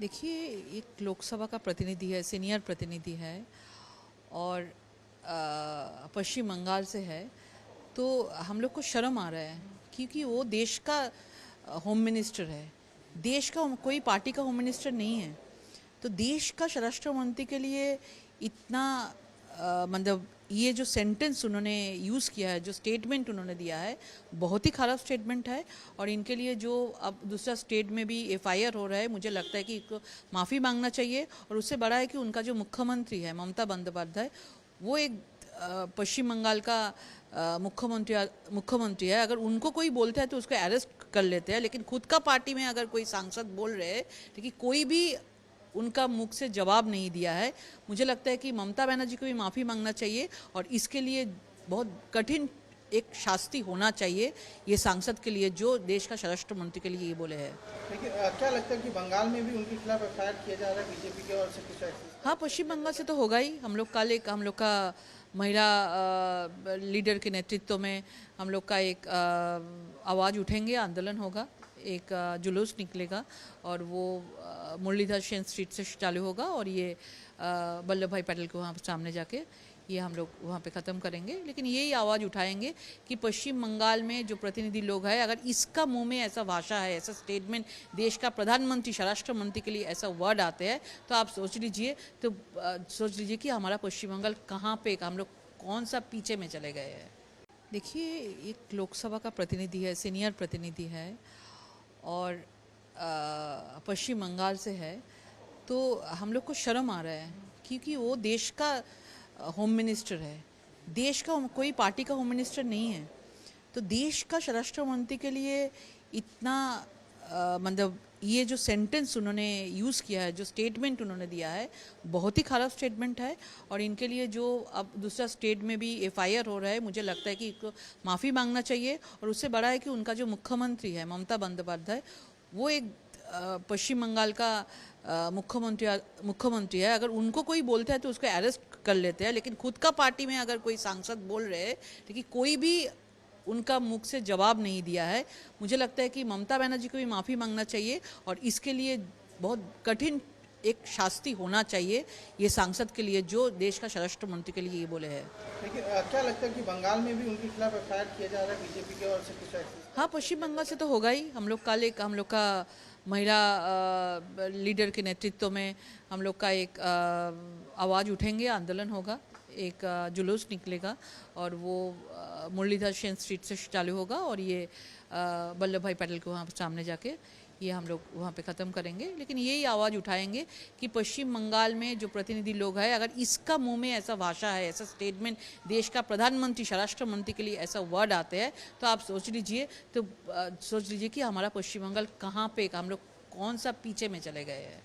देखिए, एक लोकसभा का प्रतिनिधि है, सीनियर प्रतिनिधि है और पश्चिम बंगाल से है। तो हम लोग को शर्म आ रहा है क्योंकि वो देश का होम मिनिस्टर है। देश का कोई पार्टी का होम मिनिस्टर नहीं है। तो देश का स्वराष्ट्र मंत्री के लिए इतना मतलब ये जो सेंटेंस उन्होंने यूज़ किया है, जो स्टेटमेंट उन्होंने दिया है, बहुत ही ख़राब स्टेटमेंट है। और इनके लिए जो अब दूसरा स्टेट में भी एफआईआर हो रहा है, मुझे लगता है कि इनको माफ़ी मांगना चाहिए। और उससे बड़ा है कि उनका जो मुख्यमंत्री है ममता बंदोपाध्याय, वो एक पश्चिम बंगाल का मुख्यमंत्री है। अगर उनको कोई बोलता है तो उसको अरेस्ट कर लेते हैं, लेकिन खुद का पार्टी में अगर कोई सांसद बोल रहे हैं, लेकिन कोई भी उनका मुख से जवाब नहीं दिया है। मुझे लगता है कि ममता बनर्जी को भी माफ़ी मांगना चाहिए और इसके लिए बहुत कठिन एक शास्ति होना चाहिए ये सांसद के लिए, जो देश का स्वराष्ट्र मंत्री के लिए ये बोले हैं। लेकिन क्या लगता है कि बंगाल में भी उनके खिलाफ एफआईआर किया जा रहा है बीजेपी के ओर से कुछ ऐसे? हाँ, पश्चिम बंगाल से तो होगा ही। हम लोग कल एक हम लोग का महिला लीडर के नेतृत्व में हम लोग का एक आवाज़ उठेंगे, आंदोलन होगा, एक जुलूस निकलेगा और वो मुरलीधर सेन स्ट्रीट से चालू होगा और ये वल्लभ भाई पटेल को वहाँ सामने जाके ये हम लोग वहाँ पे ख़त्म करेंगे। लेकिन यही आवाज़ उठाएंगे कि पश्चिम बंगाल में जो प्रतिनिधि लोग हैं, अगर इसका मुंह में ऐसा भाषा है, ऐसा स्टेटमेंट देश का प्रधानमंत्री, स्वराष्ट्र मंत्री के लिए ऐसा वर्ड आते हैं, तो आप सोच लीजिए कि हमारा पश्चिम बंगाल कहाँ पे, हम लोग कौन सा पीछे में चले गए हैं। देखिए, एक लोकसभा का प्रतिनिधि है, सीनियर प्रतिनिधि है और पश्चिम बंगाल से है। तो हम लोग को शर्म आ रहा है क्योंकि वो देश का होम मिनिस्टर है। देश का कोई पार्टी का होम मिनिस्टर नहीं है। तो देश का स्वराष्ट्र मंत्री के लिए इतना मतलब ये जो सेंटेंस उन्होंने यूज़ किया है, जो स्टेटमेंट उन्होंने दिया है, बहुत ही ख़राब स्टेटमेंट है। और इनके लिए जो अब दूसरा स्टेट में भी एफआईआर हो रहा है, मुझे लगता है कि इनको माफ़ी मांगना चाहिए। और उससे बड़ा है कि उनका जो मुख्यमंत्री है ममता बंदोपाध्याय, वो एक पश्चिम बंगाल का मुख्यमंत्री है। अगर उनको कोई बोलता है तो उसको अरेस्ट कर लेते हैं, लेकिन खुद का पार्टी में अगर कोई सांसद बोल रहे हैं, लेकिन कोई भी उनका मुख से जवाब नहीं दिया है। मुझे लगता है कि ममता बनर्जी को भी माफ़ी मांगना चाहिए और इसके लिए बहुत कठिन एक शास्ति होना चाहिए ये सांसद के लिए, जो देश का स्वराष्ट्र मंत्री के लिए ये बोले हैं। लेकिन क्या लगता है कि बंगाल में भी उनके खिलाफ एफआईआर किया जा रहा है बीजेपी के ओर से कुछ ऐसे? हाँ, पश्चिम बंगाल से तो होगा ही। हम लोग कल एक हम लोग का महिला लीडर के नेतृत्व में हम लोग का एक आवाज़ उठेंगे, आंदोलन होगा, एक जुलूस निकलेगा और वो मुरलीधर सेन स्ट्रीट से चालू होगा और ये वल्लभ भाई पटेल को वहाँ सामने जाके ये हम लोग वहाँ पे ख़त्म करेंगे। लेकिन यही आवाज़ उठाएंगे कि पश्चिम बंगाल में जो प्रतिनिधि लोग हैं, अगर इसका मुंह में ऐसा भाषा है, ऐसा स्टेटमेंट देश का प्रधानमंत्री, स्वराष्ट्र मंत्री के लिए ऐसा वर्ड आते हैं, तो आप सोच लीजिए कि हमारा पश्चिम बंगाल कहाँ पे, हम लोग कौन सा पीछे में चले गए हैं।